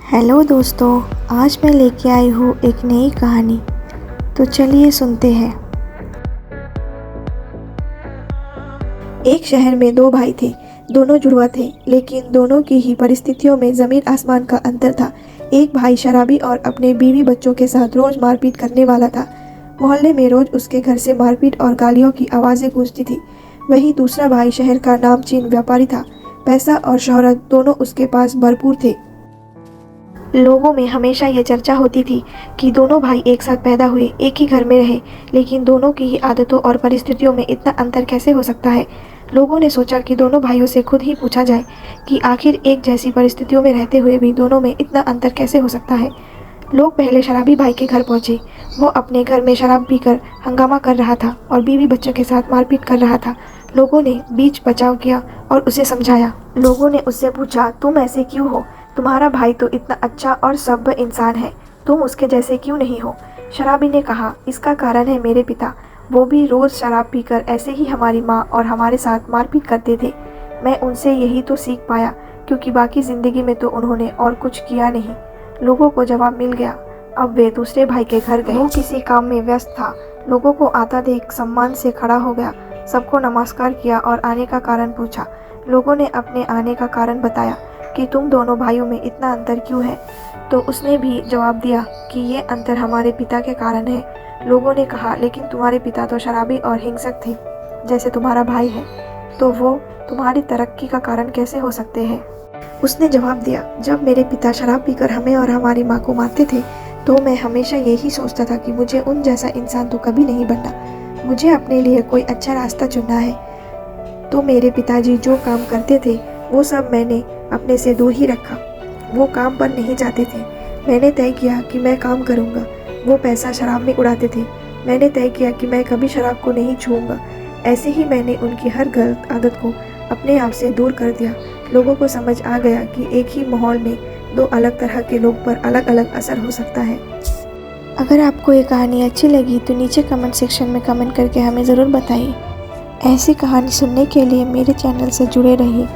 Hello दोस्तों, आज मैं लेके आई हूँ एक नई कहानी। तो चलिए सुनते हैं। एक शहर में दो भाई थे। दोनों जुड़वा थे, लेकिन दोनों की ही परिस्थितियों में ज़मीन आसमान का अंतर था। एक भाई शराबी और अपने बीवी बच्चों के साथ रोज़ मारपीट करने वाला था। मोहल्ले में रोज़ उसके घर से मारपीट और गालियों की आवाज़ें गूंजती थी। वहीं दूसरा भाई शहर का नामचीन व्यापारी था। पैसा और शोहरत दोनों उसके पास भरपूर थे। लोगों में हमेशा ये चर्चा होती थी कि दोनों भाई एक साथ पैदा हुए, एक ही घर में रहे, लेकिन दोनों की ही आदतों और परिस्थितियों में इतना अंतर कैसे हो सकता है। लोगों ने सोचा कि दोनों भाइयों से खुद ही पूछा जाए कि आखिर एक जैसी परिस्थितियों में रहते हुए भी दोनों में इतना अंतर कैसे हो सकता है। लोग पहले शराबी भाई के घर पहुंचे। वो अपने घर में शराब पीकर हंगामा कर रहा था और बीवी बच्चों के साथ मारपीट कर रहा था। लोगों ने बीच बचाव किया और उसे समझाया। लोगों ने उससे पूछा, तुम ऐसे क्यों हो? तुम्हारा भाई तो इतना अच्छा और सभ्य इंसान है, तुम उसके जैसे क्यों नहीं हो? शराबी ने कहा, इसका कारण है मेरे पिता। वो भी रोज़ शराब पीकर ऐसे ही हमारी माँ और हमारे साथ मारपीट करते थे। मैं उनसे यही तो सीख पाया, क्योंकि बाकी ज़िंदगी में तो उन्होंने और कुछ किया नहीं। लोगों को जवाब मिल गया। अब वे दूसरे भाई के घर गए। वो किसी काम में व्यस्त था। लोगों को आता देख सम्मान से खड़ा हो गया, सबको नमस्कार किया और आने का कारण पूछा। लोगों ने अपने आने का कारण बताया कि तुम दोनों भाइयों में इतना अंतर क्यों है? तो उसने भी जवाब दिया कि ये अंतर हमारे पिता के कारण है। लोगों ने कहा, लेकिन तुम्हारे पिता तो शराबी और हिंसक थे, जैसे तुम्हारा भाई है, तो वो तुम्हारी तरक्की का कारण कैसे हो सकते हैं? उसने जवाब दिया, जब मेरे पिता शराब पीकर हमें और हमारी माँ को मारते थे, तो मैं हमेशा यही सोचता था कि मुझे उन जैसा इंसान तो कभी नहीं बनना। मुझे अपने लिए कोई अच्छा रास्ता चुनना है। तो मेरे पिताजी जो काम करते थे, वो सब मैंने अपने से दूर ही रखा। वो काम पर नहीं जाते थे। मैंने तय किया कि मैं काम करूँगा। वो पैसा शराब में उड़ाते थे। मैंने तय किया कि मैं कभी शराब को नहीं छूऊंगा। ऐसे ही मैंने उनकी हर गलत आदत को अपने आप से दूर कर दिया। लोगों को समझ आ गया कि एक ही माहौल में दो अलग तरह के लोग पर अलग अलग असर हो सकता है। अगर आपको ये कहानी अच्छी लगी तो नीचे कमेंट सेक्शन में कमेंट करके हमें ज़रूर बताइए। ऐसी कहानी सुनने के लिए मेरे चैनल से जुड़े रहिए।